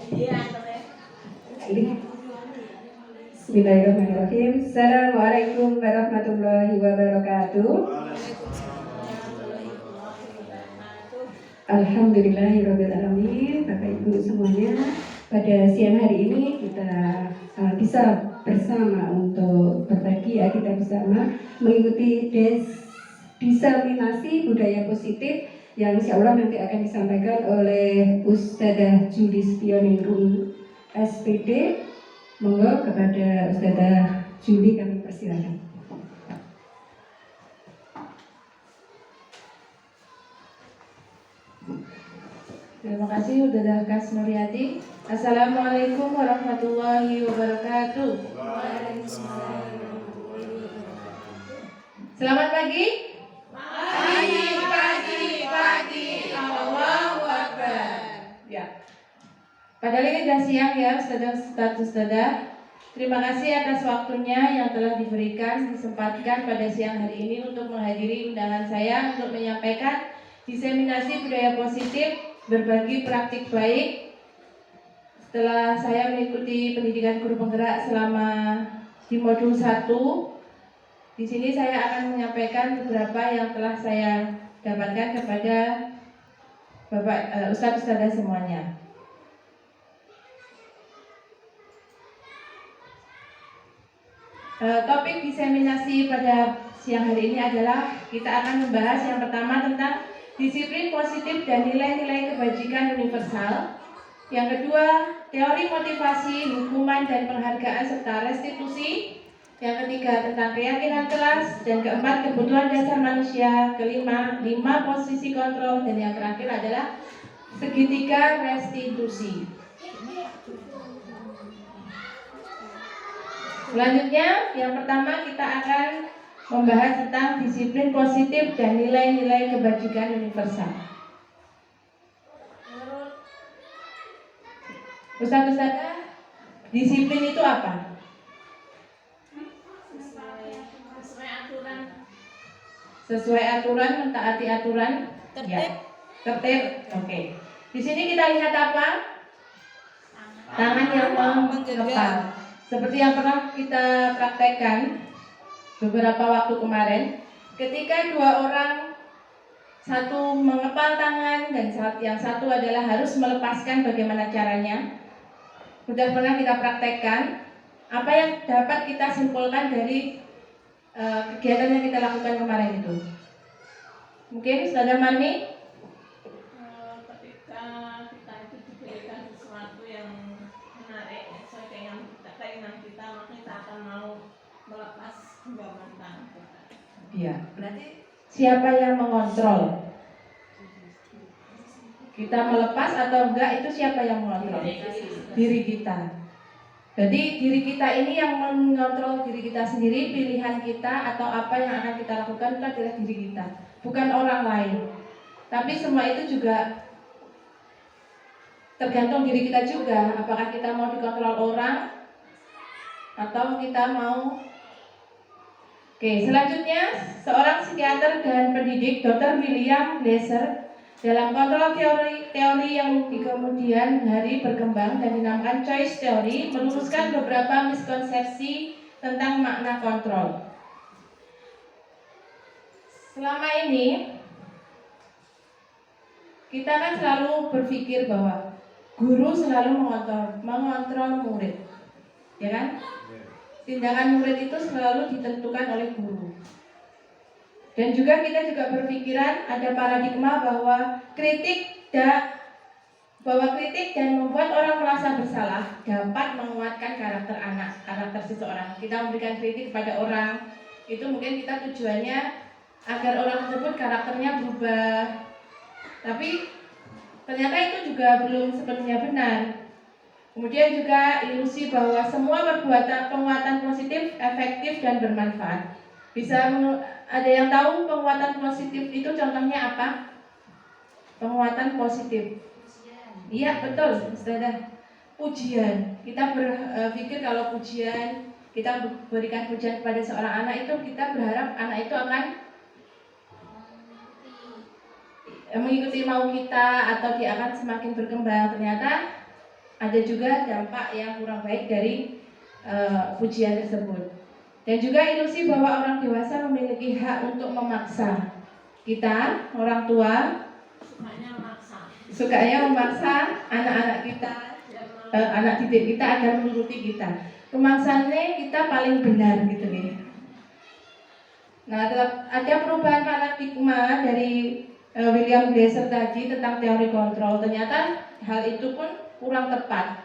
Bismillahirrahmanirrahim. Assalamualaikum warahmatullahi wabarakatuh. Alhamdulillahirabbil alamin. Bapak Ibu semuanya, pada siang hari ini kita bisa bersama untuk berbagi ya, kita bersama mengikuti diseminasi budaya positif yang insya Allah nanti akan disampaikan oleh Ustadzah Julistioningrum SPD. Monggo kepada Ustadzah Juli kami persilakan. Terima kasih Ustadzah Kasnuriati. Assalamualaikum warahmatullahi wabarakatuh. Selamat pagi. Pagi. Allahu Akbar. Ya. Padahal ini sudah siang ya Ustadzah. Terima kasih atas waktunya yang telah disempatkan pada siang hari ini untuk menghadiri undangan saya untuk menyampaikan diseminasi budaya positif, berbagi praktik baik. Setelah saya mengikuti pendidikan guru penggerak selama di modul 1, di sini saya akan menyampaikan beberapa yang telah saya dapatkan kepada Bapak Ustadz-Ustadzah semuanya. Topik diseminasi pada siang hari ini adalah kita akan membahas yang pertama tentang disiplin positif dan nilai-nilai kebajikan universal. Yang kedua, teori motivasi, hukuman dan penghargaan serta restitusi. Yang ketiga, tentang keyakinan kelas. Dan keempat, kebutuhan dasar manusia. Kelima, 5 posisi kontrol. Dan yang terakhir adalah segitiga restitusi. Selanjutnya, yang pertama kita akan membahas tentang disiplin positif dan nilai-nilai kebajikan universal. Ustadzah, disiplin itu apa? Sesuai aturan, mentaati aturan. Tertib. Ya. Tertib. Oke. Di sini kita lihat apa? Tangan yang mengepal. Seperti yang pernah kita praktekkan beberapa waktu kemarin, ketika 2 orang, satu mengepal tangan dan yang satu adalah harus melepaskan, bagaimana caranya? Sudah pernah kita praktekkan. Apa yang dapat kita simpulkan dari kegiatan yang kita lakukan kemarin itu? Mungkin Ustadzah Marni? Ketika kita itu diberikan sesuatu yang menarik sesuai dengan keinginan kita, maka kita akan mau melepas genggaman tangan kita. Iya, berarti siapa yang mengontrol? Kita melepas atau enggak, itu siapa yang mengontrol? Diri kita. Jadi diri kita ini yang mengontrol diri kita sendiri, pilihan kita atau apa yang akan kita lakukan itu adalah diri kita, bukan orang lain. Tapi semua itu juga tergantung diri kita juga, apakah kita mau dikontrol orang atau kita mau. Oke, selanjutnya seorang psikiater dan pendidik Dr. William Glasser dalam kontrol teori yang di kemudian hari berkembang dan dinamakan choice theory meluruskan beberapa miskonsepsi tentang makna kontrol. Selama ini kita kan selalu berpikir bahwa guru selalu mengontrol murid, ya kan? Tindakan murid itu selalu ditentukan oleh guru. Dan juga kita juga berpikiran ada paradigma bahwa kritik dan membuat orang merasa bersalah dapat menguatkan karakter seseorang. Kita memberikan kritik kepada orang, itu mungkin kita tujuannya agar orang tersebut karakternya berubah. Tapi ternyata itu juga belum sepenuhnya benar. Kemudian juga ilusi bahwa semua penguatan positif efektif dan bermanfaat. Ada yang tahu penguatan positif itu contohnya apa? Penguatan positif. Iya betul, Ustazah. Pujian. Kita berpikir kalau pujian, kita berikan pujian kepada seorang anak itu, kita berharap anak itu akan mengikuti mau kita atau dia akan semakin berkembang. Ternyata ada juga dampak yang kurang baik dari pujian tersebut. Dan juga ilusi bahwa orang dewasa memiliki hak untuk memaksa. Kita, orang tua, sukanya memaksa anak-anak kita, anak didik kita agar menuruti kita. Pemaksaannya kita paling benar gitu nih. Nah, ada perubahan paradigma dari William Glasser tadi tentang teori kontrol. Ternyata hal itu pun kurang tepat.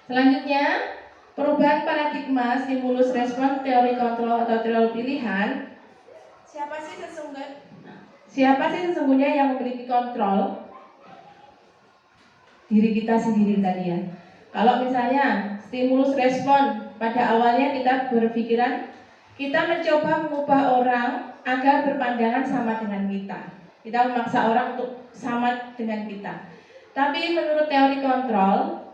Selanjutnya, perubahan paradigma stimulus respon teori kontrol atau teori pilihan. Siapa sih sesungguhnya yang memiliki kontrol? Diri kita sendiri tadi ya. Kalau misalnya stimulus respon, pada awalnya kita berpikiran kita mencoba mengubah orang agar berpandangan sama dengan kita. Kita memaksa orang untuk sama dengan kita. Tapi menurut teori kontrol,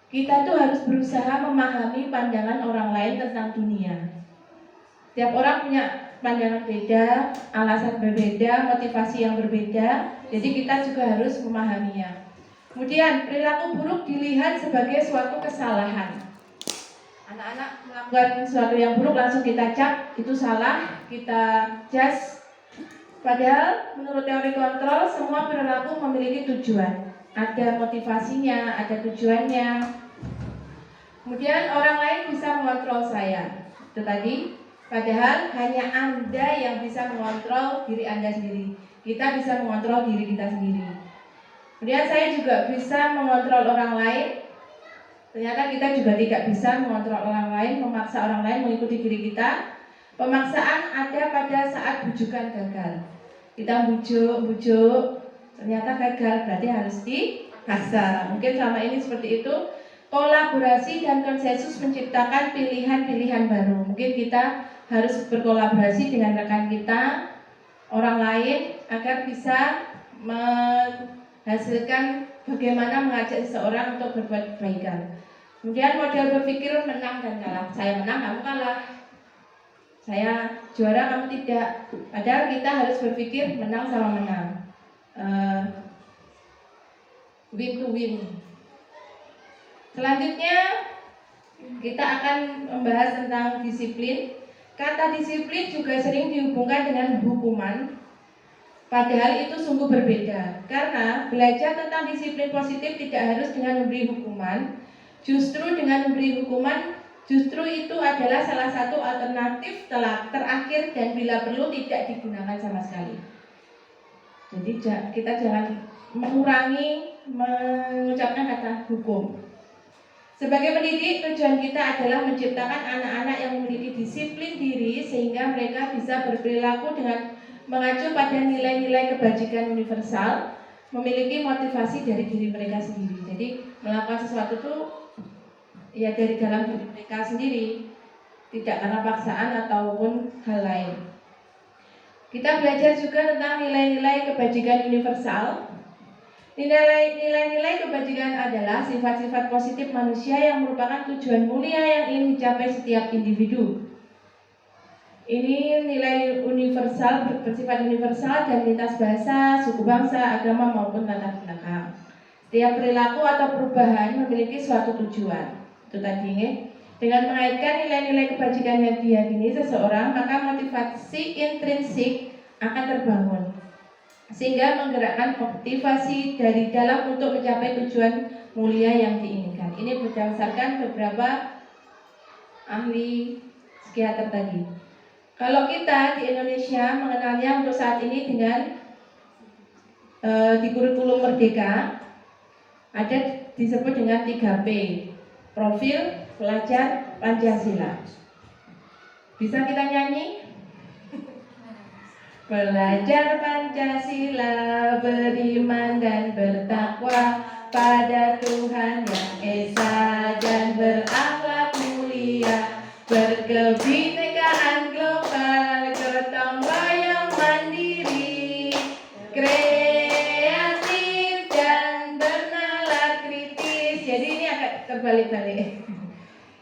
kita tuh harus berusaha memahami pandangan orang lain tentang dunia. Setiap orang punya pandangan beda, alasan berbeda, motivasi yang berbeda. Jadi kita juga harus memahaminya. Kemudian perilaku buruk dilihat sebagai suatu kesalahan. Anak-anak melakukan sesuatu yang buruk langsung kita cap, itu salah, kita judge. Padahal menurut teori kontrol semua perilaku memiliki tujuan. Ada motivasinya, ada tujuannya. Kemudian orang lain bisa mengontrol saya. Itu tadi. Padahal hanya Anda yang bisa mengontrol diri Anda sendiri. Kita bisa mengontrol diri kita sendiri. Kemudian saya juga bisa mengontrol orang lain. Ternyata kita juga tidak bisa mengontrol orang lain, memaksa orang lain mengikuti diri kita. Pemaksaan ada pada saat bujukan gagal. Kita bujuk, ternyata gagal, berarti harus dipaksa. Mungkin selama ini seperti itu. Kolaborasi dan konsensus menciptakan pilihan-pilihan baru. Mungkin kita harus berkolaborasi dengan rekan kita, orang lain, agar bisa menghasilkan bagaimana mengajak seseorang untuk berbuat kebaikan. Kemudian model berpikir menang dan kalah. Saya menang, kamu kalah. Saya juara, kamu tidak. Padahal kita harus berpikir menang sama menang. Win to win. Selanjutnya kita akan membahas tentang disiplin. Kata disiplin juga sering dihubungkan dengan hukuman. Padahal itu sungguh berbeda. Karena belajar tentang disiplin positif tidak harus dengan memberi hukuman. Justru dengan memberi hukuman, justru itu adalah salah satu alternatif terakhir dan bila perlu tidak digunakan sama sekali. Jadi kita jangan mengurangi mengucapkan kata hukum. Sebagai pendidik, tujuan kita adalah menciptakan anak-anak yang memiliki disiplin diri sehingga mereka bisa berperilaku dengan mengacu pada nilai-nilai kebajikan universal, memiliki motivasi dari diri mereka sendiri. Jadi melakukan sesuatu itu ya dari dalam diri mereka sendiri, tidak karena paksaan ataupun hal lain. Kita belajar juga tentang nilai-nilai kebajikan universal. Nilai-nilai kebajikan adalah sifat-sifat positif manusia yang merupakan tujuan mulia yang ingin dicapai setiap individu. Ini nilai universal, bersifat universal dan lintas bahasa, suku bangsa, agama maupun latar belakang. Setiap perilaku atau perubahan memiliki suatu tujuan. Itu tadi ya. Dengan mengaitkan nilai-nilai kebajikan yang diyakini seseorang, maka motivasi intrinsik akan terbangun, sehingga menggerakkan motivasi dari dalam untuk mencapai tujuan mulia yang diinginkan. Ini berdasarkan beberapa ahli psikiater tadi. Kalau kita di Indonesia mengenalnya untuk saat ini dengan di kurikulum Merdeka ada disebut dengan 3P, profil pelajar Pancasila. Bisa kita nyanyi? Belajar Pancasila, beriman dan bertakwa pada Tuhan Yang Esa dan berakhlak mulia, berkebinekaan global, gotong royong mandiri, kreatif dan bernalar kritis. Jadi ini agak terbalik-balik.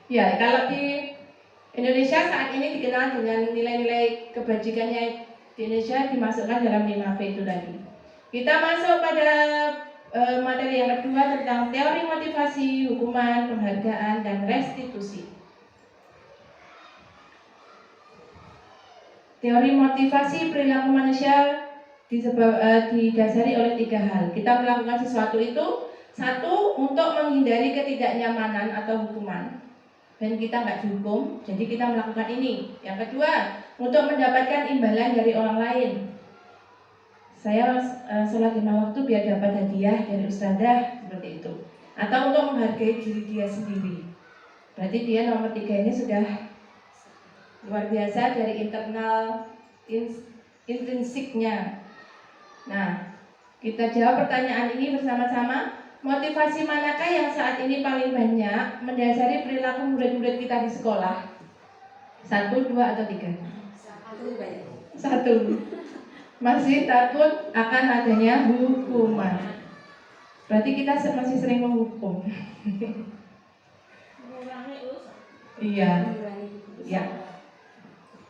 Ya, kalau di Indonesia saat ini dikenal dengan nilai-nilai kebajikannya di Indonesia dimasukkan dalam 5P itu tadi. Kita masuk pada materi yang kedua tentang teori motivasi, hukuman, penghargaan, dan restitusi. Teori motivasi perilaku manusia didasari oleh 3 hal. Kita melakukan sesuatu itu, 1, untuk menghindari ketidaknyamanan atau hukuman, dan kita nggak dihukum, jadi kita melakukan ini. Yang kedua, untuk mendapatkan imbalan dari orang lain. Saya sholat 5 waktu biar dapat hadiah dari ustazah, seperti itu. Atau untuk menghargai diri dia sendiri. Berarti dia nomor 3 ini sudah luar biasa dari internal intrinsiknya. Nah, kita jawab pertanyaan ini bersama-sama. Motivasi manakah yang saat ini paling banyak mendasari perilaku murid-murid kita di sekolah? 1, 2, atau 3? 1. Masih takut akan adanya hukuman. Berarti kita masih sering menghukum. Mengurangi usaha. Iya. Ya.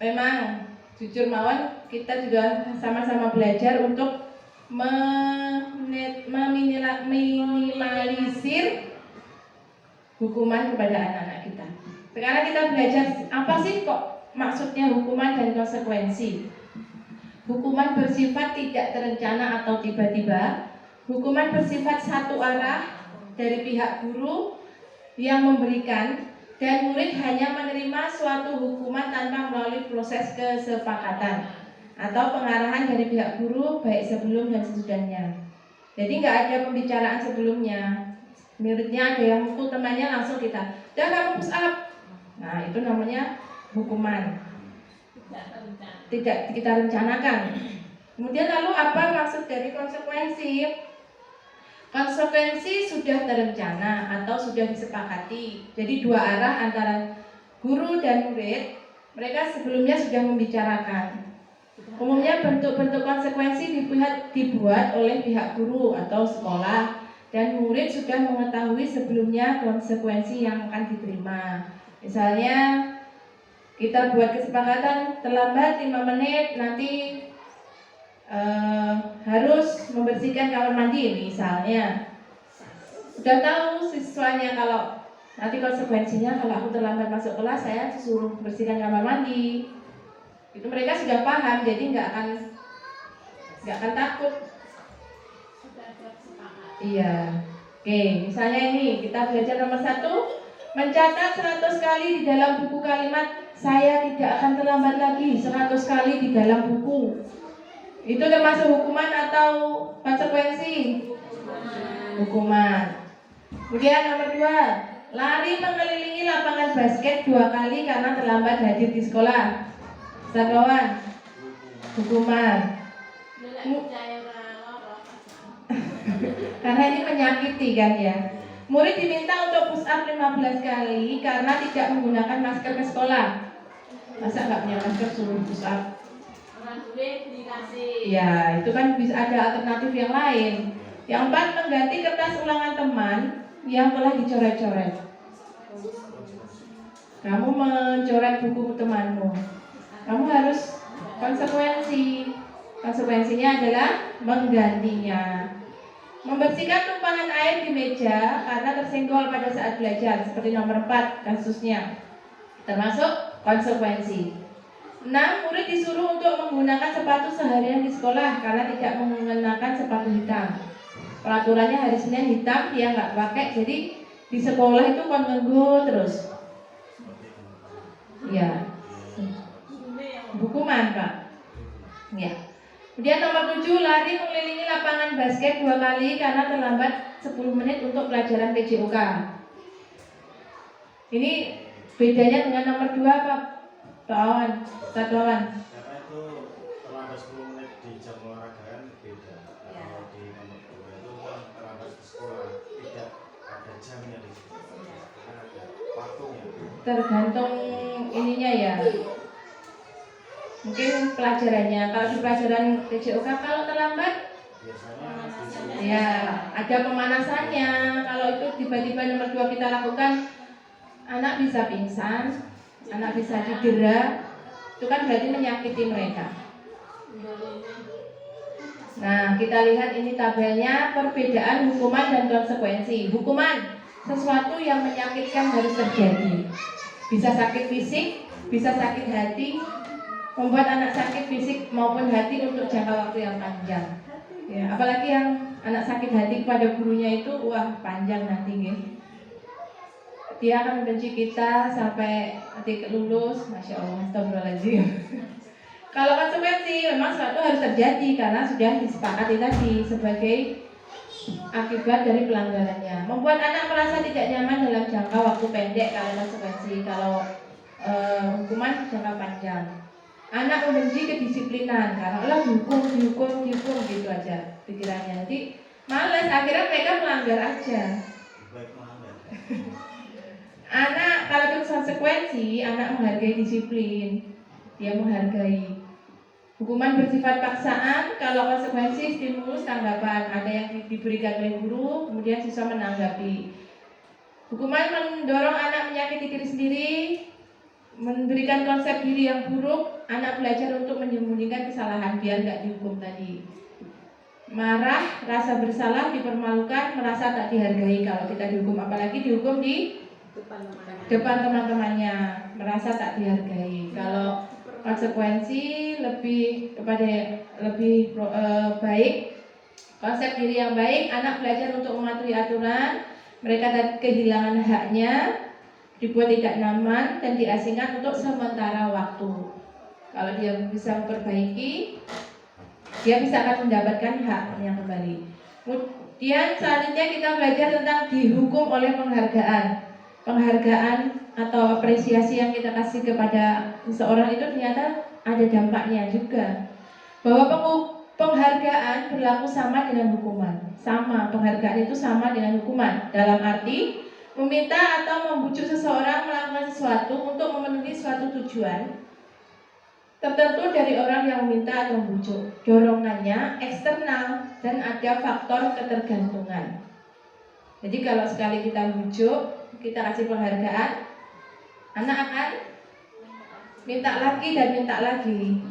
Memang jujur mawon kita juga sama-sama belajar untuk meminimalisir hukuman kepada anak-anak kita. Sekarang kita belajar apa sih kok maksudnya hukuman dan konsekuensi. Hukuman bersifat tidak terencana atau tiba-tiba. Hukuman bersifat satu arah dari pihak guru yang memberikan, dan murid hanya menerima suatu hukuman tanpa melalui proses kesepakatan atau pengarahan dari pihak guru baik sebelum dan sesudahnya. Jadi nggak ada pembicaraan sebelumnya. Muridnya ada yang mukul temannya, langsung kita, "Dah kamu push up." Nah, itu namanya hukuman. Tidak kita rencanakan. Kemudian lalu apa maksud dari konsekuensi? Konsekuensi sudah terencana atau sudah disepakati. Jadi 2 arah antara guru dan murid. Mereka sebelumnya sudah membicarakan. Umumnya bentuk-bentuk konsekuensi dibuat oleh pihak guru atau sekolah, dan murid sudah mengetahui sebelumnya konsekuensi yang akan diterima. Misalnya kita buat kesepakatan terlambat 5 menit nanti harus membersihkan kamar mandi misalnya. Sudah tahu siswanya kalau nanti konsekuensinya kalau aku terlambat masuk kelas saya disuruh bersihkan kamar mandi. Itu mereka sudah paham, jadi nggak akan takut. Iya. Oke, misalnya ini kita belajar nomor 1, mencatat 100 kali di dalam buku kalimat "saya tidak akan terlambat lagi" 100 kali di dalam buku. Itu termasuk hukuman atau konsekuensi? Hukuman. Kemudian nomor 2, lari mengelilingi lapangan basket 2 kali karena terlambat hadir di sekolah. Satuan, hukuman. Karena ini menyakiti kan ya. Murid diminta untuk push up 15 kali karena tidak menggunakan masker ke sekolah. Masa nggak punya masker suruh push up? Ya, itu kan bisa ada alternatif yang lain. Yang 4, mengganti kertas ulangan teman yang telah dicoret-coret. Kamu mencoret buku temanmu, kamu harus konsekuensi. Konsekuensinya adalah menggantinya. Membersihkan tumpahan air di meja karena tersenggol pada saat belajar, seperti nomor 4 kasusnya, termasuk konsekuensi. 6, murid disuruh untuk menggunakan sepatu seharian di sekolah karena tidak menggunakan sepatu hitam. Peraturannya hari Senin hitam, dia nggak pakai, jadi di sekolah itu konenggo terus. Ya, hukuman Pak. Ya. Kemudian nomor 7, lari mengelilingi lapangan basket 2 kali karena terlambat 10 menit untuk pelajaran PJOK. Ini bedanya dengan nomor 2 Pak. Satuan. Karena itu terlambat 10 menit di jam olahraga kan beda. Kalau di nomor 2 itu kan terlambat di sekolah, tidak ada jamnya di situ. Kan ada waktunya. Tergantung ininya ya. Mungkin pelajarannya. Kalau di pelajaran PJOK kalau terlambat Biasanya ya ada pemanasannya. Kalau itu tiba-tiba nomor 2 kita lakukan, anak bisa pingsan, anak bisa cedera, itu kan berarti menyakiti mereka. Nah, kita lihat ini tabelnya perbedaan hukuman dan konsekuensi. Hukuman, sesuatu yang menyakitkan harus terjadi. Bisa sakit fisik, bisa sakit hati, membuat anak sakit fisik maupun hati untuk jangka waktu yang panjang. Ya, apalagi yang anak sakit hati kepada gurunya itu, wah panjang nanti ya. Dia akan membenci kita sampai nanti lulus, masya Allah, astagfirullahaladzim. Kalau konsekuensi memang sesuatu harus terjadi karena sudah disepakati tadi sebagai akibat dari pelanggarannya. Membuat anak merasa tidak nyaman dalam jangka waktu pendek kalau konsekuensi. Kalau hukuman jangka panjang. Anak membenci kedisiplinan karena Allah dihukum gitu aja pikirannya. Nanti males, akhirnya mereka melanggar aja. Baik melanggar. Anak kalau itu konsekuensi, anak menghargai disiplin, dia menghargai. Hukuman bersifat paksaan, kalau konsekuensi stimulus tanggapan, ada yang diberikan oleh guru, kemudian siswa menanggapi. Hukuman mendorong anak menyakiti diri sendiri, memberikan konsep diri yang buruk, anak belajar untuk menyembunyikan kesalahan biar nggak dihukum tadi. Marah, rasa bersalah, dipermalukan, merasa tak dihargai kalau kita dihukum, apalagi dihukum di depan teman-temannya, merasa tak dihargai. Kalau konsekuensi lebih baik, konsep diri yang baik, anak belajar untuk mematuhi aturan, mereka kehilangan haknya, dibuat tidak nyaman dan diasingkan untuk sementara waktu. Kalau dia bisa memperbaiki, dia bisa akan mendapatkan haknya kembali. Kemudian selanjutnya kita belajar tentang dihukum oleh penghargaan. Penghargaan atau apresiasi yang kita kasih kepada seseorang itu ternyata ada dampaknya juga. Bahwa penghargaan berlaku sama dengan hukuman. Sama, penghargaan itu sama dengan hukuman. Dalam arti meminta atau membujuk seseorang melakukan sesuatu untuk memenuhi suatu tujuan tertentu dari orang yang meminta atau membujuk. Dorongannya eksternal dan ada faktor ketergantungan. Jadi kalau sekali kita bujuk, kita kasih penghargaan, anak akan minta lagi dan minta lagi.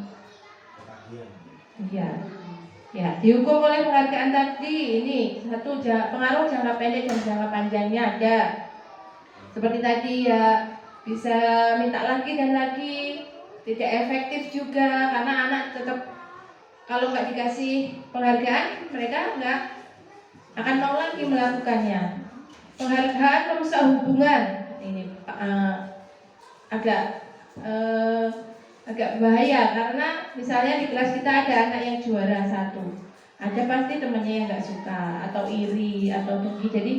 Ya, dihukum oleh penghargaan tadi ini satu pengaruh jangka pendek dan jangka panjangnya ada. Seperti tadi ya, bisa minta lagi dan lagi, tidak efektif juga karena anak tetap kalau nggak dikasih penghargaan mereka nggak akan mau lagi melakukannya. Penghargaan merusak hubungan, ini agak bahaya karena misalnya di kelas kita ada anak yang juara satu, ada pasti temannya yang nggak suka atau iri atau dengki, jadi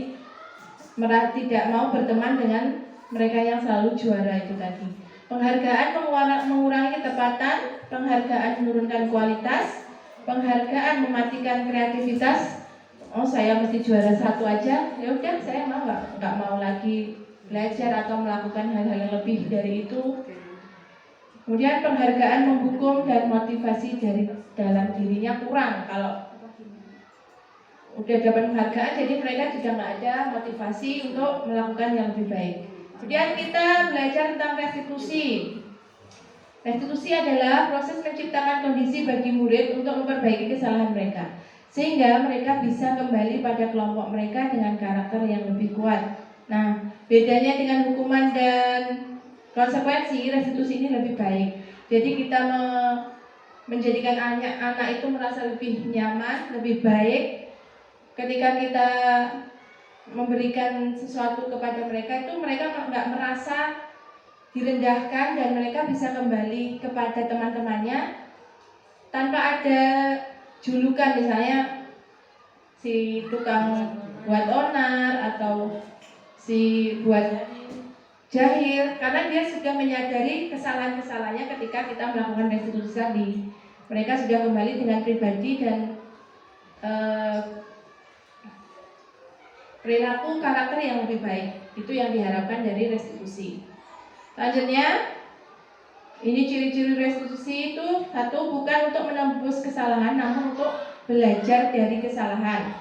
mereka tidak mau berteman dengan mereka yang selalu juara itu tadi. Penghargaan mengurangi ketepatan, penghargaan menurunkan kualitas, penghargaan mematikan kreativitas. Oh saya mesti juara satu aja, ya udah saya nggak mau lagi belajar atau melakukan hal-hal yang lebih dari itu. Kemudian penghargaan menghukum dan motivasi dari dalam dirinya kurang. Kalau udah dapat penghargaan, jadi mereka juga nggak ada motivasi untuk melakukan yang lebih baik. Kemudian kita belajar tentang restitusi. Restitusi adalah proses menciptakan kondisi bagi murid untuk memperbaiki kesalahan mereka, sehingga mereka bisa kembali pada kelompok mereka dengan karakter yang lebih kuat. Nah, bedanya dengan hukuman dan konsekuensi, restitusi ini lebih baik. Jadi kita menjadikan anak itu merasa lebih nyaman, lebih baik. Ketika kita memberikan sesuatu kepada mereka itu mereka nggak merasa direndahkan dan mereka bisa kembali kepada teman-temannya tanpa ada julukan, misalnya si tukang buat onar atau si buat jahil, karena dia sudah menyadari kesalahan-kesalahannya ketika kita melakukan restitusi tadi. Mereka sudah kembali dengan pribadi dan perilaku karakter yang lebih baik. Itu yang diharapkan dari restitusi. Selanjutnya, ini ciri-ciri restitusi itu satu, bukan untuk menembus kesalahan, namun untuk belajar dari kesalahan.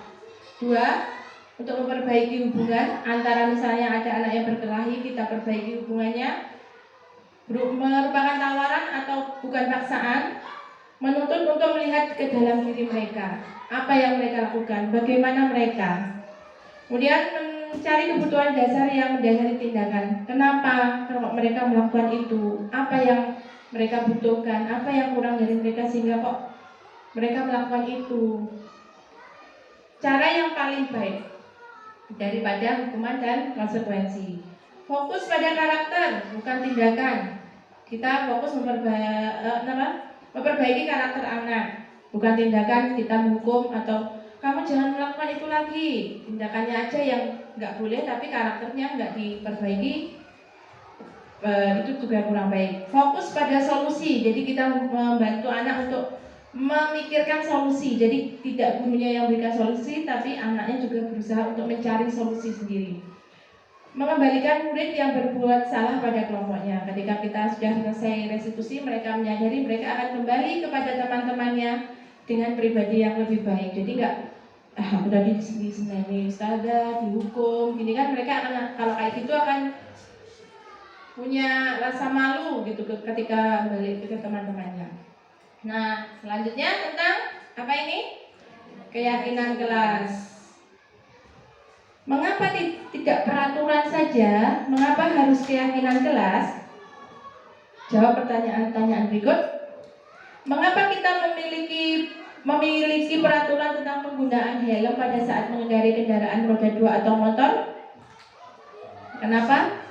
Dua, untuk memperbaiki hubungan antara misalnya ada anak yang berkelahi, kita perbaiki hubungannya. Merupakan tawaran atau bukan paksaan. menuntut untuk melihat ke dalam diri mereka, apa yang mereka lakukan, bagaimana mereka. Kemudian mencari kebutuhan dasar yang mendasari tindakan. Kenapa kalau mereka melakukan itu? Apa yang mereka butuhkan? Apa yang kurang dari mereka sehingga kok mereka melakukan itu? Cara yang paling baik daripada hukuman dan konsekuensi. Fokus pada karakter, bukan tindakan. Kita fokus memperbaiki karakter anak, bukan tindakan kita menghukum atau kamu jangan melakukan itu lagi. Tindakannya aja yang nggak boleh, tapi karakternya nggak diperbaiki, itu juga kurang baik. Fokus pada solusi, jadi kita membantu anak untuk memikirkan solusi. Jadi tidak gurunya yang berikan solusi, tapi anaknya juga berusaha untuk mencari solusi sendiri. Mengembalikan murid yang berbuat salah pada kelompoknya. Ketika kita sudah selesai restitusi, mereka menyadari mereka akan kembali kepada teman-temannya dengan pribadi yang lebih baik. Jadi nggak udah diseneni ustazah, dihukum, gini kan mereka akan, kalau kayak gitu akan punya rasa malu gitu ketika balik ke teman-temannya. Nah, selanjutnya tentang apa ini? Keyakinan kelas. Mengapa tidak peraturan saja? Mengapa harus keyakinan kelas? Jawab pertanyaan-pertanyaan berikut. Mengapa kita memiliki peraturan tentang penggunaan helm pada saat mengendarai kendaraan roda 2 atau motor? Kenapa?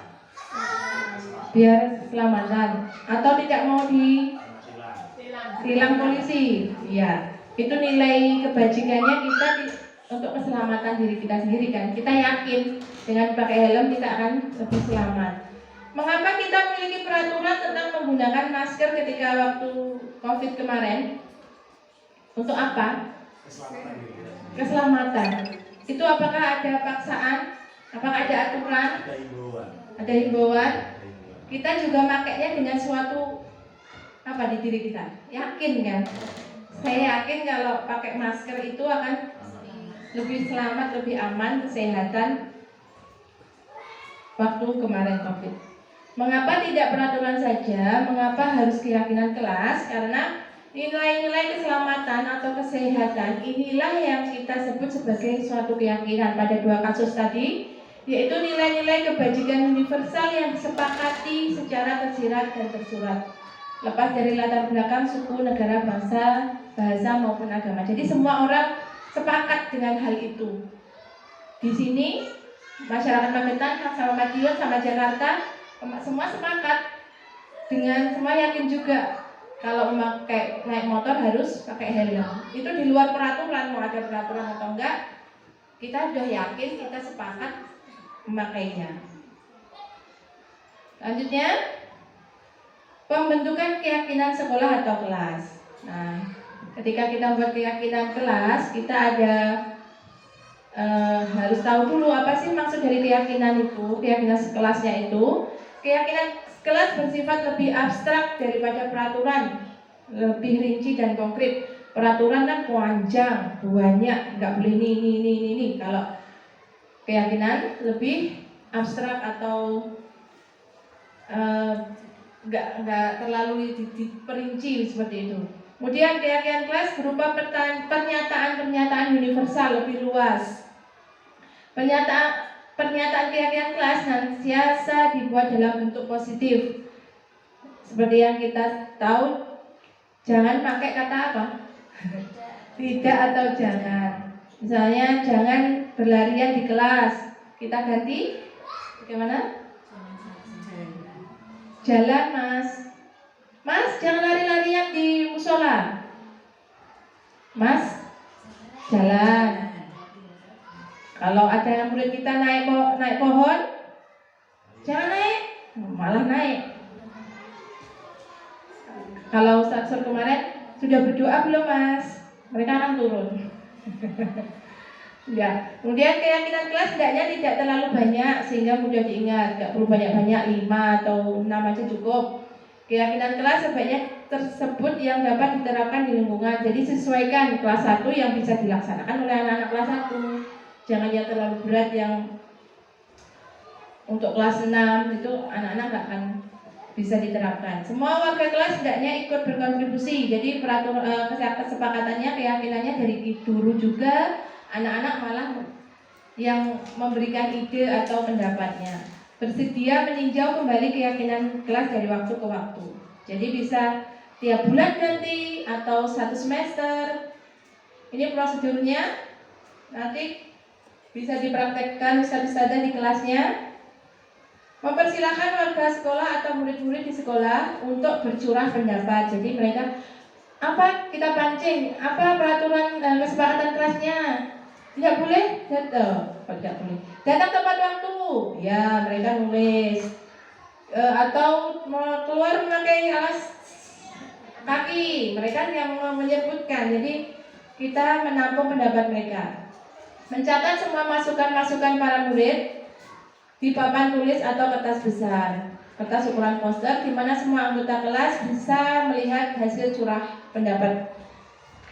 Biar keselamatan. Atau tidak mau ditilang polisi? Ya, itu nilai kebajikannya kita untuk keselamatan diri kita sendiri kan. Kita yakin dengan pakai helm kita akan lebih selamat. Mengapa kita memiliki peraturan tentang menggunakan masker ketika waktu COVID kemarin? Untuk apa? Keselamatan. Itu apakah ada paksaan? Apakah ada aturan? Ada himbauan. Kita juga makainya dengan suatu apa di diri kita? Yakin kan? Saya yakin kalau pakai masker itu akan lebih selamat, lebih aman, kesehatan waktu kemarin COVID. Mengapa tidak peraturan saja? Mengapa harus keyakinan kelas? Karena nilai-nilai keselamatan atau kesehatan inilah yang kita sebut sebagai suatu keyakinan pada dua kasus tadi, yaitu nilai-nilai kebajikan universal yang disepakati secara tersirat dan tersurat, lepas dari latar belakang suku, negara, bangsa, bahasa maupun agama. Jadi semua orang sepakat dengan hal itu. Di sini masyarakat Magetan sama Madiun sama Jakarta semua sepakat dengan, semua yakin juga kalau memakai naik motor harus pakai helm. Itu di luar peraturan, mau ada peraturan atau enggak, kita sudah yakin, kita sepakat memakainya. Selanjutnya, pembentukan keyakinan sekolah atau kelas. Nah, ketika kita buat keyakinan kelas, kita ada harus tahu dulu apa sih maksud dari keyakinan itu, keyakinan sekelasnya itu. Keyakinan kelas bersifat lebih abstrak daripada peraturan, lebih rinci dan konkret. Peraturan kan panjang, banyak, nggak boleh ini. Kalau keyakinan lebih abstrak atau nggak terlalu diperinci seperti itu. Kemudian keyakinan kelas berupa pernyataan-pernyataan universal lebih luas. Pernyataan keyakinan kelas senantiasa dibuat dalam bentuk positif. Seperti yang kita tahu, jangan pakai kata apa? Tidak atau jangan. Misalnya jangan berlarian di kelas. Kita ganti bagaimana? Jalan mas. Mas jangan lari-larian di musola. Mas jalan. Kalau ada yang murid kita naik pohon, jangan naik, malah naik. Kalau Ustaz Sur kemarin sudah berdoa belum mas? Mereka akan turun. Ya, kemudian keyakinan kelas hendaknya tidak terlalu banyak sehingga mudah diingat. Tidak perlu banyak-banyak, 5 atau 6 aja cukup. Keyakinan kelas sebaiknya tersebut yang dapat diterapkan di lingkungan. Jadi sesuaikan kelas 1 yang bisa dilaksanakan oleh anak-anak kelas 1. Jangan yang terlalu berat yang untuk kelas 6 itu anak-anak bisa diterapkan. Semua warga kelas hendaknya ikut berkontribusi. Jadi kesepakatannya, keyakinannya dari guru juga, anak-anak malah yang memberikan ide atau pendapatnya. Bersedia meninjau kembali keyakinan kelas dari waktu ke waktu. Jadi bisa tiap bulan ganti atau 1 semester. Ini prosedurnya. Nanti bisa dipraktekkan ustadz-ustadzah di kelasnya. Mempersilahkan warga sekolah atau murid-murid di sekolah untuk bercurah pendapat. Jadi mereka, apa kita pancing, apa peraturan kesepakatan kelasnya? Tidak boleh datang, tidak boleh. Datang tepat waktu, ya mereka nulis. Atau keluar memakai alas kaki, mereka yang menyebutkan. Jadi kita menampung pendapat mereka. Mencatat semua masukan-masukan para murid di papan tulis atau kertas besar, kertas ukuran poster, di mana semua anggota kelas bisa melihat hasil curah pendapat.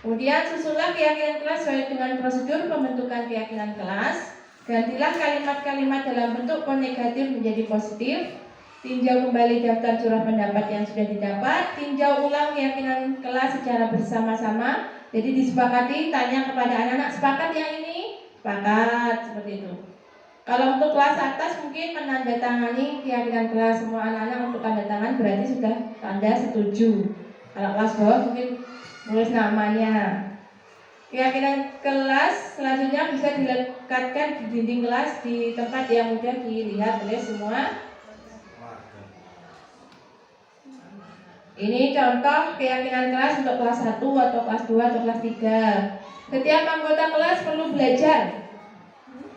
Kemudian susunlah keyakinan kelas sesuai dengan prosedur pembentukan keyakinan kelas. Gantilah kalimat-kalimat dalam bentuk negatif menjadi positif. Tinjau kembali daftar curah pendapat yang sudah didapat. Tinjau ulang keyakinan kelas secara bersama-sama. Jadi disepakati, tanya kepada anak-anak, sepakat yang ini? Sepakat, seperti itu. Kalau untuk kelas atas mungkin menandatangani keyakinan kelas, semua anak-anak untuk tanda tangan berarti sudah tanda setuju. Kalau kelas bawah mungkin nulis namanya. Keyakinan kelas selanjutnya bisa dilekatkan di dinding kelas di tempat yang mudah dilihat oleh semua. Ini contoh keyakinan kelas untuk kelas 1 atau kelas 2 atau kelas 3. Setiap anggota kelas perlu belajar.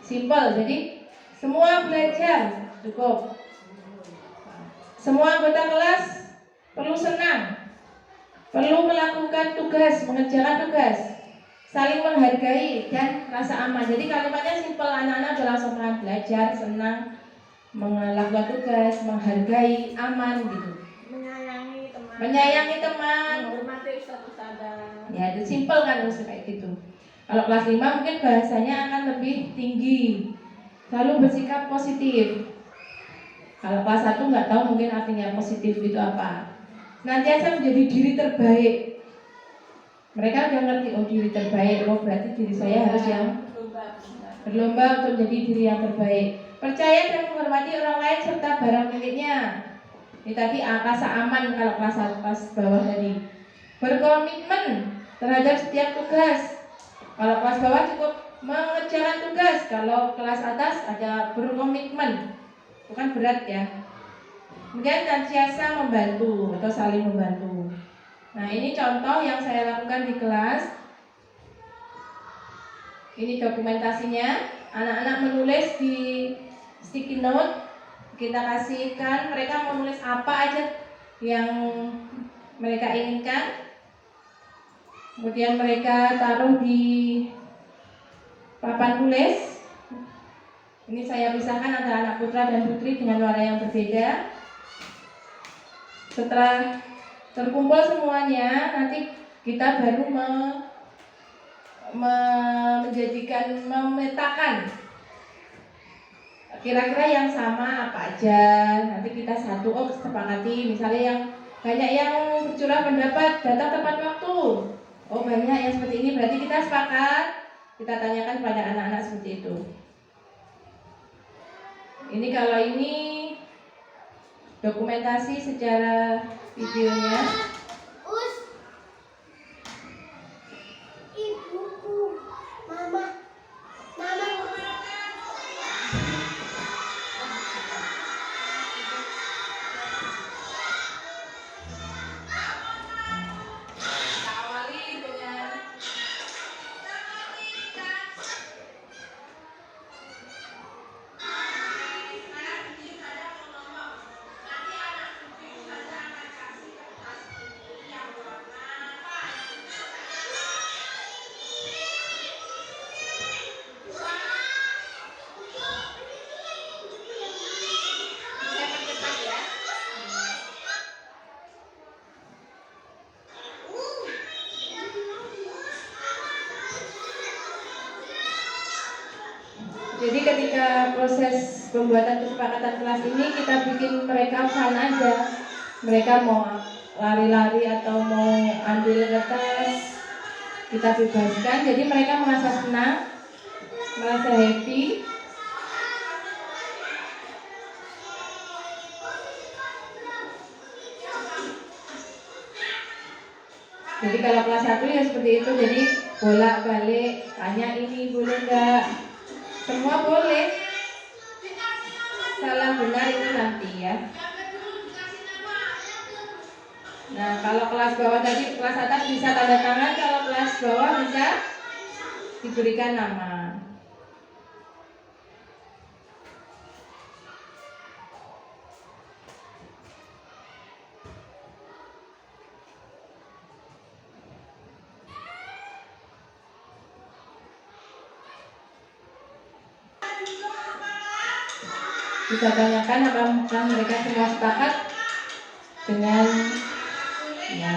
Simple, jadi semua belajar, cukup. Semua anggota kelas perlu senang, perlu melakukan tugas, mengerjakan tugas, saling menghargai dan rasa aman. Jadi kalimatnya simple, anak-anak langsung belajar, senang, melakukan tugas, menghargai, aman gitu. Menyayangi teman, menghormati ustadz-ustadzah. ya itu simple kan harus kayak gitu. Kalau kelas 5 mungkin bahasanya akan lebih tinggi. Lalu bersikap positif. Kalau kelas 1 nggak tahu mungkin artinya positif itu apa. Senantiasa menjadi diri terbaik. Mereka udah ngerti, oh diri terbaik, oh berarti diri saya harus yang berlomba untuk menjadi diri yang terbaik. Percaya dan menghormati orang lain serta barang miliknya. Ini tadi rasa aman kalau kelas bawah tadi. Berkomitmen terhadap setiap tugas. Kalau kelas bawah cukup mengerjakan tugas. Kalau kelas atas ada berkomitmen, bukan berat ya. Kemudian senantiasa membantu atau saling membantu. Nah ini contoh yang saya lakukan di kelas. Ini dokumentasinya. Anak-anak menulis di sticky note. Kita kasihkan mereka menulis apa aja yang mereka inginkan. Kemudian mereka taruh di papan tulis. Ini saya pisahkan antara anak putra dan putri dengan warna yang berbeda. Setelah terkumpul semuanya, nanti kita baru memetakan kira-kira yang sama apa aja. Nanti kita sepakati. Misalnya yang banyak yang bercurah pendapat datang tepat waktu. Oh banyak yang seperti ini, berarti kita sepakat. Kita tanyakan pada anak-anak seperti itu. Ini kalau ini dokumentasi secara videonya. Ibuku, mama. Jadi ketika proses pembuatan kesepakatan kelas ini kita bikin mereka fun aja. mereka mau lari-lari atau mau ambil kertas, kita bebaskan. Jadi mereka merasa senang, merasa happy. Jadi kalau kelas 1 ya seperti itu, jadi bolak-balik, tanya ini boleh enggak, semua boleh. Salah benar itu nanti ya. Nah kalau kelas bawah tadi, kelas atas bisa tanda tangan, kalau kelas bawah bisa diberikan nama. Kita tanyakan apakah mereka semua sepakat dengan ya.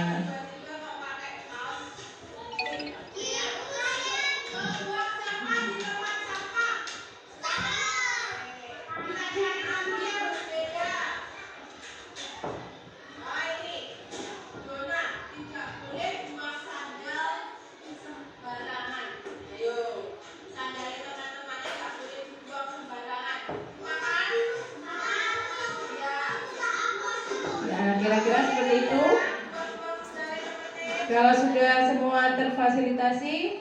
Nah, kira-kira seperti itu. Kalau sudah semua terfasilitasi,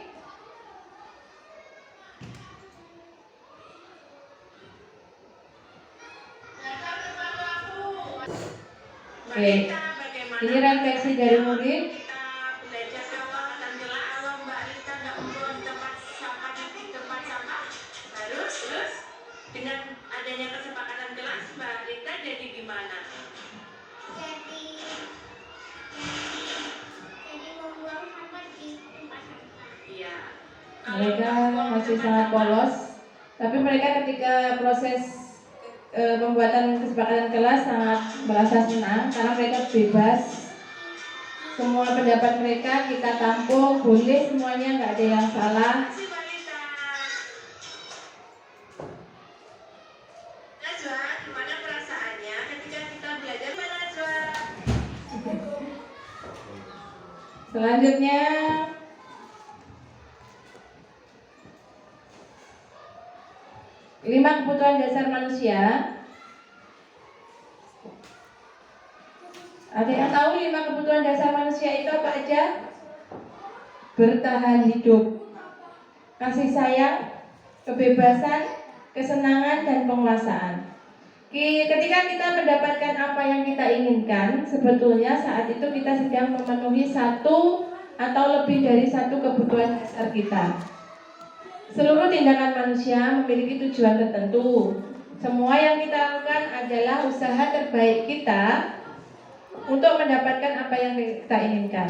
oke. Ini refleksi dari murid. Belajar keuangan jelas kalau Mbak Rita nggak membuat tempat sampah di tempat sampah, terus dengan adanya kesepakatan kelas Mbak Rita jadi gimana? Jadi membuang sampah di tempat sampah. Iya. Mereka masih sangat polos, tapi mereka ketika proses pembuatan kesepakatan kelas sangat merasa senang karena mereka bebas. Semua pendapat mereka kita tampung, boleh semuanya, nggak ada yang salah. Makasih Mbak Rita. Najwa, gimana perasaannya ketika kita belajar Mbak Najwa? Selanjutnya lima kebutuhan dasar manusia. Ada yang tahu 5 kebutuhan dasar manusia itu apa aja? Bertahan hidup, kasih sayang, kebebasan, kesenangan, dan penguasaan. Ketika kita mendapatkan apa yang kita inginkan, sebetulnya saat itu kita sedang memenuhi satu atau lebih dari satu kebutuhan dasar kita. Seluruh tindakan manusia memiliki tujuan tertentu. Semua yang kita lakukan adalah usaha terbaik kita untuk mendapatkan apa yang kita inginkan.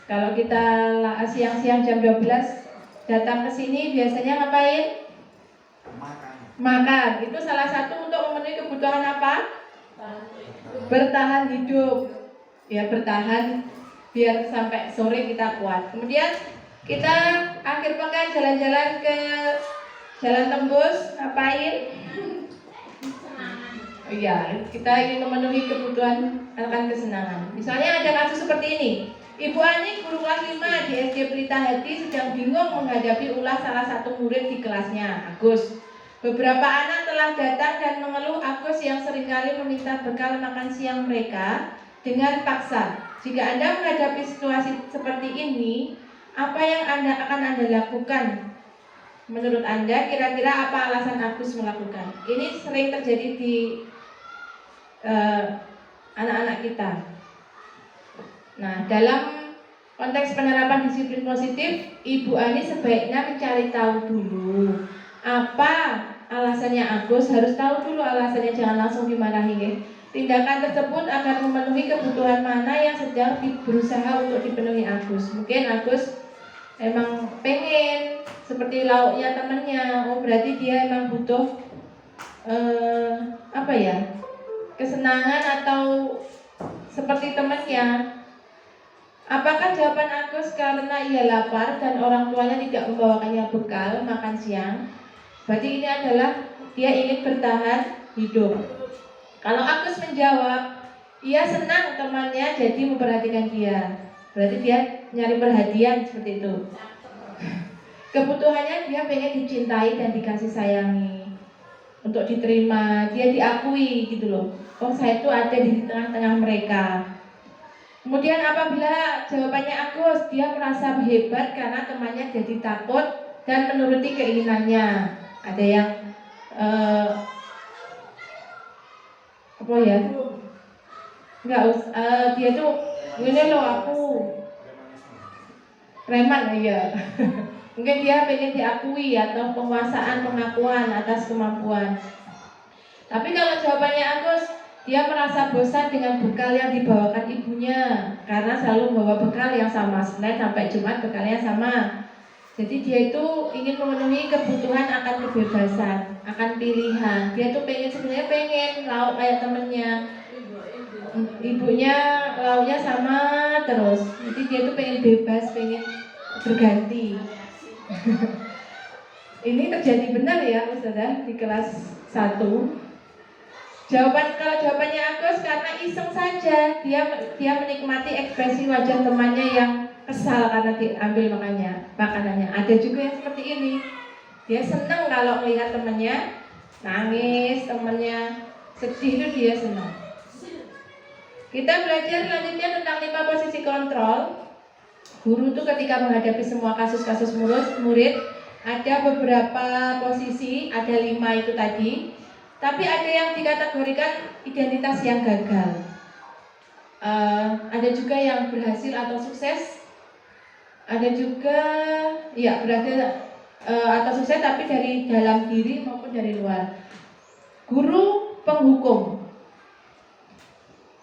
Kalau kita siang-siang jam 12 datang ke sini biasanya ngapain? Makan. Itu salah satu untuk memenuhi kebutuhan apa? Bertahan hidup. Ya, bertahan biar sampai sore kita kuat. Kemudian kita akhir pekan jalan-jalan ke Jalan Tembus, ngapain? Oh iya, kita ingin memenuhi kebutuhan akan kesenangan. Misalnya ada kasus seperti ini. Ibu Ani, guru kelas 5 di SD Pelita Hati sedang bingung menghadapi ulah salah satu murid di kelasnya, Agus. Beberapa anak telah datang dan mengeluh Agus yang seringkali meminta bekal makan siang mereka dengan paksa. Jika Anda menghadapi situasi seperti ini, apa yang akan Anda lakukan? Menurut Anda, kira-kira apa alasan Agus melakukan? Ini sering terjadi di anak-anak kita. Nah, dalam konteks penerapan disiplin positif, Ibu Ani sebaiknya mencari tahu dulu apa alasannya Agus. Harus tahu dulu alasannya, jangan langsung dimarahi ya. Tindakan tersebut akan memenuhi kebutuhan mana yang sedang berusaha untuk dipenuhi Agus. Mungkin Agus emang pengen seperti lauknya temennya, oh berarti dia emang butuh kesenangan atau seperti temannya. Apakah jawaban Agus karena ia lapar dan orang tuanya tidak membawakannya bekal makan siang? Berarti ini adalah dia ingin bertahan hidup. Kalau Agus menjawab ia senang temannya jadi memperhatikan dia. Berarti dia nyari perhatian seperti itu. Kebutuhannya dia pengen dicintai dan dikasih sayangi, untuk diterima, dia diakui gitu loh. Oh, saya itu ada di tengah-tengah mereka. Kemudian apabila jawabannya Agus, dia merasa hebat karena temannya jadi takut dan menuruti keinginannya. Ada yang apa ya? Dia tuh ini loh aku preman ya. Mungkin dia pengen diakui atau penguasaan, pengakuan atas kemampuan. Tapi kalau jawabannya Agus, dia merasa bosan dengan bekal yang dibawakan ibunya karena selalu membawa bekal yang sama, Senin sampai Jumat bekalnya sama. Jadi dia itu ingin memenuhi kebutuhan akan kebebasan, akan pilihan. Dia tuh sebenarnya pengen lauk kayak temennya. Ibunya lauknya sama terus. Jadi dia tuh pengen bebas, pengen berganti. Ini terjadi benar ya Ustazah di kelas 1. Kalau jawabannya Agus karena iseng saja, dia menikmati ekspresi wajah temannya yang kesal karena diambil makanannya. Ada juga yang seperti ini. Dia senang kalau melihat temannya nangis, temannya sedih, itu dia senang. Kita belajar selanjutnya tentang 5 posisi kontrol. Guru itu ketika menghadapi semua kasus-kasus murid, ada beberapa posisi, ada 5 itu tadi. Tapi ada yang dikategorikan identitas yang gagal. Ada juga yang berhasil atau sukses. Ada juga berhasil atau sukses tapi dari dalam diri maupun dari luar. Guru penghukum.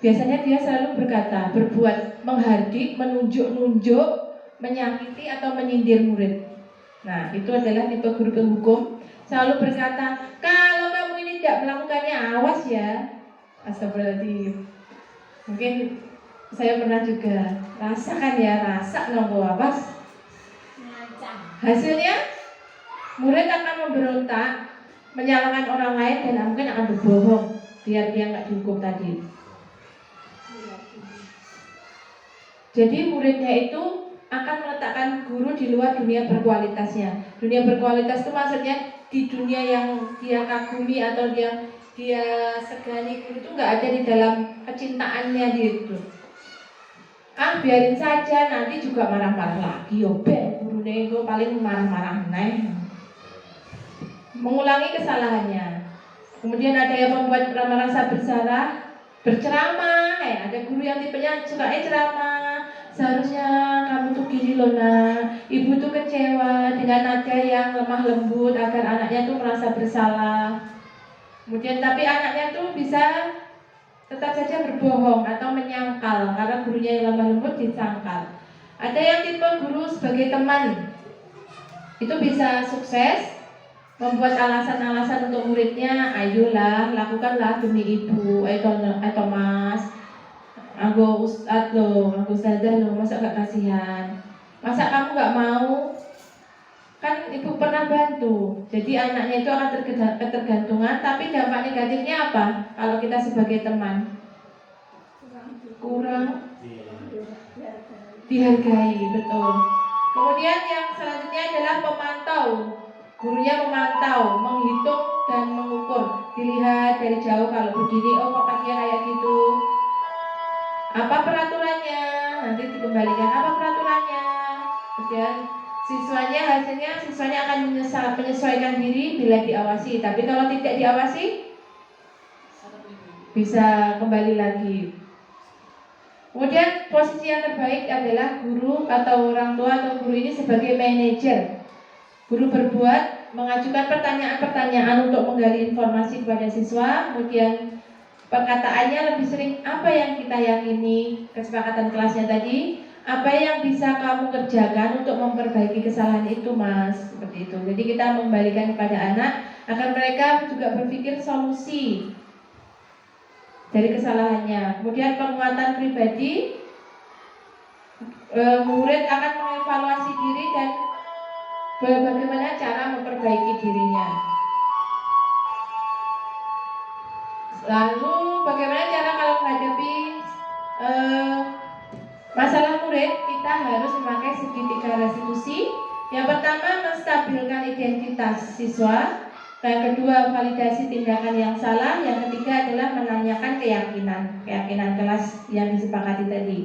Biasanya dia selalu berkata, berbuat, menghardik, menunjuk-nunjuk, menyakiti atau menyindir murid. Nah, itu adalah tipe guru penghukum. Selalu berkata, kalau kamu ini tidak melakukannya, awas ya. Astagfirullahaladzim. Mungkin saya pernah juga rasakan ya, rasa nongko awas. Hasilnya, murid akan memberontak, menyalahkan orang lain dan mungkin akan berbohong biar dia nggak dihukum tadi. Jadi muridnya itu akan meletakkan guru di luar dunia berkualitasnya. Dunia berkualitas itu maksudnya di dunia yang dia kagumi atau dia segani, guru itu nggak ada di dalam kecintaannya dia itu. Biarin saja, nanti juga marah-marah lagi. Guru nego paling marah-marah mengulangi kesalahannya. Kemudian ada yang membuat merasa berceramah. Ada guru yang tipenya suka ceramah. Seharusnya kamu tuh gini loh nak, ibu tuh kecewa dengan nada yang lemah lembut agar anaknya tuh merasa bersalah. Kemudian tapi anaknya tuh bisa tetap saja berbohong atau menyangkal karena gurunya yang lemah lembut disangkal. Ada yang tipe guru sebagai teman, itu bisa sukses membuat alasan-alasan untuk muridnya. Ayolah, lakukanlah demi ibu, atau mas, aku ustad loh, aku ustadzah loh, masa gak kasihan? Masa kamu gak mau? Kan ibu pernah bantu. Jadi anaknya itu akan ketergantungan. Tapi dampak negatifnya apa? Kalau kita sebagai teman kurang dihargai, betul. Kemudian yang selanjutnya adalah pemantau. Gurunya memantau, menghitung dan mengukur. Dilihat dari jauh, kalau begini, oh kok dia kayak gitu. Apa peraturannya? Nanti dikembalikan apa peraturannya. Kemudian siswanya akan menyesuaikan diri bila diawasi. Tapi kalau tidak diawasi, bisa kembali lagi. Kemudian posisi yang terbaik adalah guru atau orang tua atau guru ini sebagai manajer. Guru berbuat, mengajukan pertanyaan-pertanyaan untuk menggali informasi kepada siswa. Kemudian perkataannya lebih sering, apa yang kita yakini, kesepakatan kelasnya tadi, apa yang bisa kamu kerjakan untuk memperbaiki kesalahan itu mas, seperti itu. Jadi kita membalikan kepada anak agar mereka juga berpikir solusi dari kesalahannya. Kemudian penguatan pribadi, murid akan mengevaluasi diri dan bagaimana cara memperbaiki dirinya. Lalu bagaimana cara kalau menghadapi masalah murid, kita harus memakai segitiga restitusi. Yang pertama, menstabilkan identitas siswa. Yang kedua, validasi tindakan yang salah. Yang ketiga adalah menanyakan keyakinan kelas yang disepakati tadi.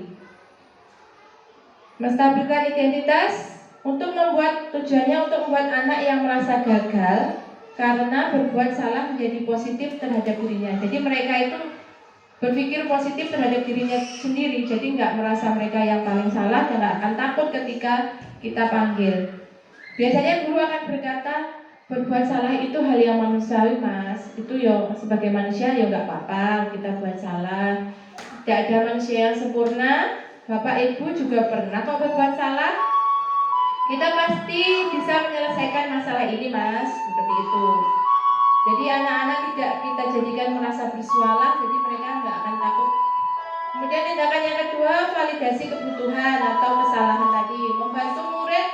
Menstabilkan identitas tujuannya untuk membuat anak yang merasa gagal karena berbuat salah menjadi positif terhadap dirinya. Jadi mereka itu berpikir positif terhadap dirinya sendiri, jadi nggak merasa mereka yang paling salah dan nggak akan takut ketika kita panggil. Biasanya guru akan berkata, berbuat salah itu hal yang manusiawi mas, itu yo sebagai manusia yo nggak apa-apa kita buat salah. Tidak ada manusia yang sempurna. Bapak ibu juga pernah kok berbuat salah. Kita pasti bisa menyelesaikan masalah ini mas, seperti itu. Jadi anak-anak tidak kita jadikan merasa bersuara, jadi mereka nggak akan takut. Kemudian tindakan yang kedua, validasi kebutuhan atau kesalahan tadi, membantu murid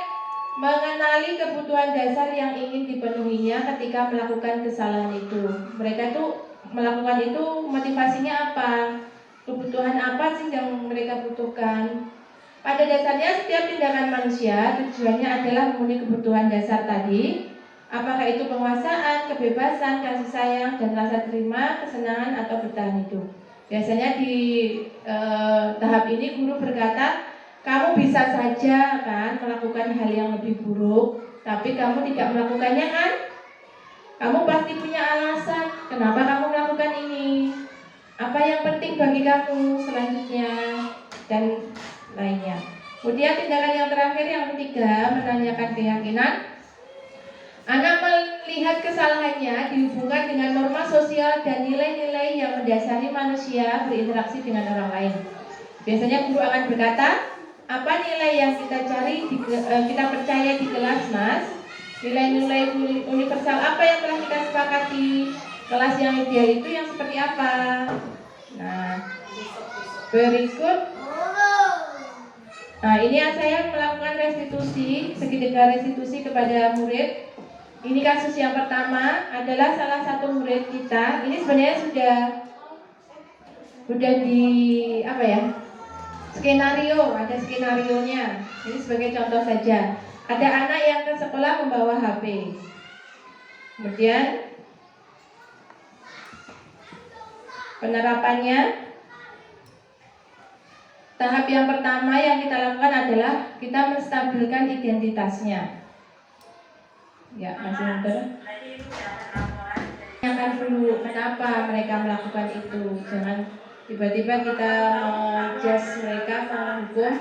mengenali kebutuhan dasar yang ingin dipenuhinya ketika melakukan kesalahan itu. Mereka itu melakukan itu motivasinya apa? Kebutuhan apa sih yang mereka butuhkan? Pada dasarnya setiap tindakan manusia tujuannya adalah memenuhi kebutuhan dasar tadi. Apakah itu penguasaan, kebebasan, kasih sayang, dan rasa terima, kesenangan, atau bertahan hidup. Biasanya di tahap ini guru berkata, kamu bisa saja kan melakukan hal yang lebih buruk, tapi kamu tidak melakukannya kan? Kamu pasti punya alasan kenapa kamu melakukan ini. Apa yang penting bagi kamu selanjutnya, dan lainnya. Kemudian tindakan yang terakhir, yang ketiga, menanyakan keyakinan. Anak melihat kesalahannya dihubungkan dengan norma sosial dan nilai-nilai yang mendasari manusia berinteraksi dengan orang lain. Biasanya guru akan berkata, apa nilai yang kita cari, kita percaya di kelas mas? Nilai-nilai universal apa yang telah kita sepakati? Kelas yang ideal itu yang seperti apa? Nah, berikut. Nah, ini saya melakukan restitusi, segitiga restitusi kepada murid. Ini kasus yang pertama adalah salah satu murid kita. Ini sebenarnya sudah di apa ya? Skenario, ada skenarionya. Ini sebagai contoh saja. Ada anak yang ke sekolah membawa HP. Kemudian penerapannya, tahap yang pertama yang kita lakukan adalah kita menstabilkan identitasnya. Ya, masih muter. Tanyakan dulu kenapa mereka melakukan itu. Jangan tiba-tiba kita menjudge mereka, menghukum.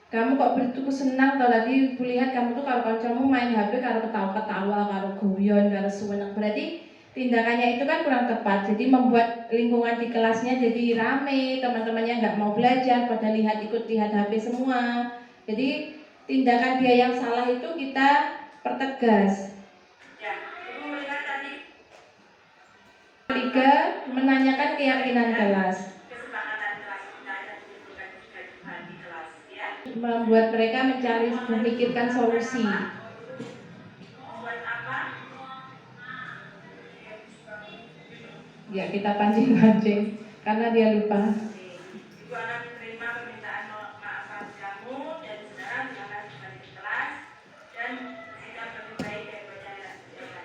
Kamu kok begitu senang tau tadi lihat kamu tuh kalau kancamu main HP kalau ketawa-ketawa, kalau guyon, kalau senang, berarti tindakannya itu kan kurang tepat. Jadi membuat lingkungan di kelasnya jadi rame, teman-temannya nggak mau belajar pada ikut lihat HP semua. Jadi tindakan dia yang salah itu kita pertegas. Ketiga, menanyakan keyakinan kelas. Membuat mereka memikirkan solusi. Ya, kita pancing-pancing karena dia lupa. Ibu anak menerima permintaan maaf kamu dan saudara silakan kembali ke kelas dan bersikap lebih baik daripada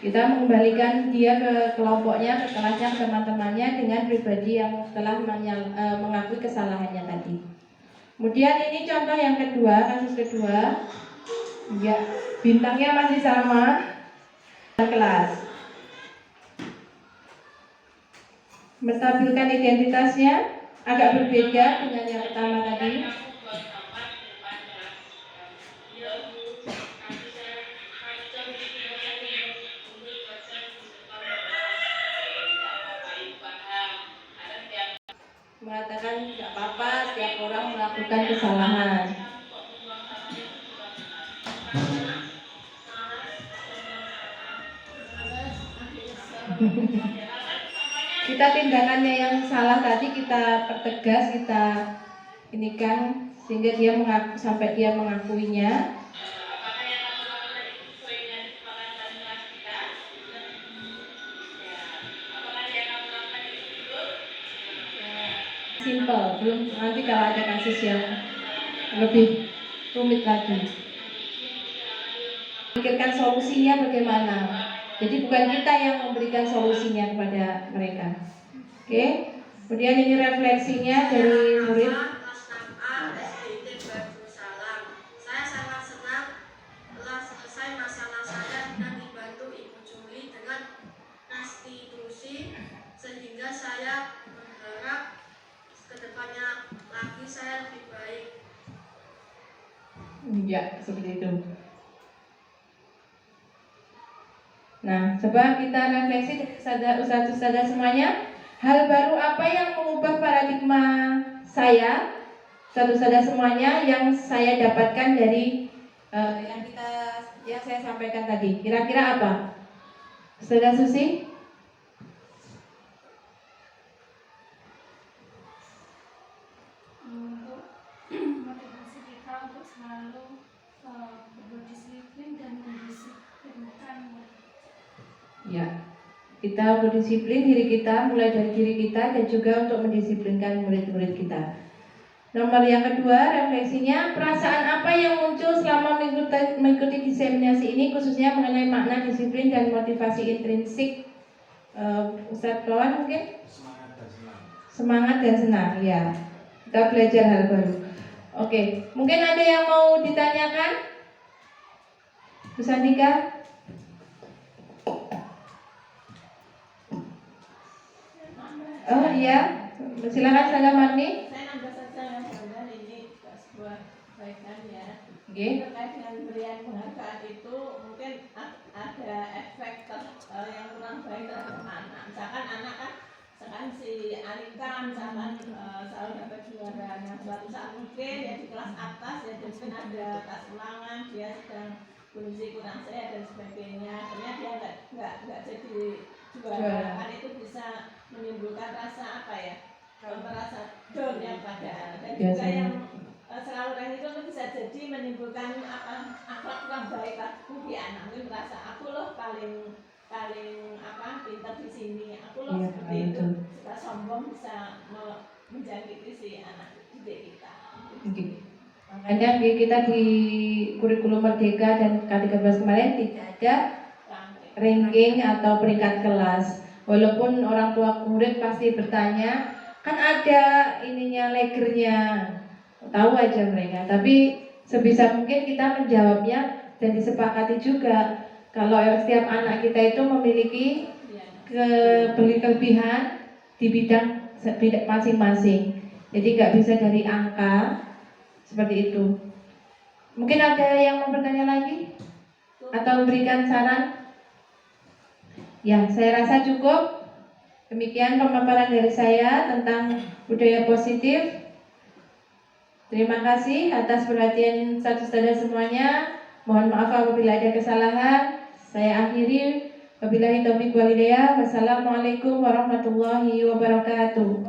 kita mengembalikan dia ke kelompoknya, ke kelasnya, ke teman-temannya dengan pribadi yang telah mengakui kesalahannya tadi. Kemudian ini contoh yang kedua, kasus kedua. Ya, bintangnya masih sama. Kelas. Menstabilkan identitasnya agak berbeda dengan yang pertama tadi. Mengatakan tidak apa-apa setiap orang melakukan kesalahan. Kita tindakannya yang salah tadi kita pertegas, kita inikan sehingga dia sampai dia mengakuinya. Simple, belum nanti kalau ada kasus yang lebih rumit lagi. Pikirkan solusinya bagaimana. Jadi bukan kita yang memberikan solusinya kepada mereka. Oke. Kemudian ini refleksinya dari murid. Kelas 6A SDIT Batu Salam. Saya sangat senang telah selesai masalah saya dan dibantu Ibu Juli dengan restitusi, sehingga saya berharap kedepannya lagi saya lebih baik. Ya, seperti itu. Nah, coba kita refleksi ustadz-ustadzah semuanya. Hal baru apa yang mengubah paradigma saya, ustadz-ustadzah semuanya, yang saya dapatkan dari yang saya sampaikan tadi? Kira-kira apa? Ustadzah Susi? Motivasi kita untuk selalu berdisiplin dan mendisiplinkan murid. Ya, kita berdisiplin diri kita, mulai dari diri kita dan juga untuk mendisiplinkan murid-murid kita. Nomor yang kedua, refleksinya, perasaan apa yang muncul selama mengikuti diseminasi ini, khususnya mengenai makna disiplin dan motivasi intrinsik. Ustadz Kawan mungkin? Semangat dan senang. Semangat dan senang, ya. Kita belajar hal baru. Oke, mungkin ada yang mau ditanyakan? Bu Sandika? Oh iya, silakan Saga Marni. Saya nambah saja yang benar, ini juga sebuah kebaikan ya. Oke. Terkait dengan pemberian penghargaan itu mungkin ada efek yang kurang baik terhadap anak. Misalkan anak kan, misalkan si Alika misalkan selalu dapat juara. Nah, suatu saat mungkin ya di kelas atas ya mungkin ada tas ulangan, dia sedang kondisi kurang sehat dan sebagainya. Akhirnya dia nggak jadi juara. Kan itu bisa menimbulkan rasa apa ya? Merasa down ya pada anak. Dan juga yang selalu ranking itu bisa jadi menimbulkan akhlak kurang baik bagi anak. Mungkin merasa aku loh paling pintar di sini, aku loh seperti itu. Kita sombong bisa menjangkiti si anak didik kita. Makanya kita di kurikulum Merdeka dan K13 kemarin tidak ada ranking atau peringkat kelas. Walaupun orang tua murid pasti bertanya, kan ada ininya legernya, tahu aja mereka. Tapi sebisa mungkin kita menjawabnya dan disepakati juga kalau setiap anak kita itu memiliki kelebihan di bidang masing-masing. Jadi nggak bisa dari angka seperti itu. Mungkin ada yang mau bertanya lagi atau memberikan saran? Ya, saya rasa cukup. Demikian pemaparan dari saya tentang budaya positif. Terima kasih atas perhatian ustadz-ustadzah semuanya. Mohon maaf apabila ada kesalahan. Saya akhiri. Wabillahi taufiq wal hidayah. Wassalamualaikum warahmatullahi wabarakatuh.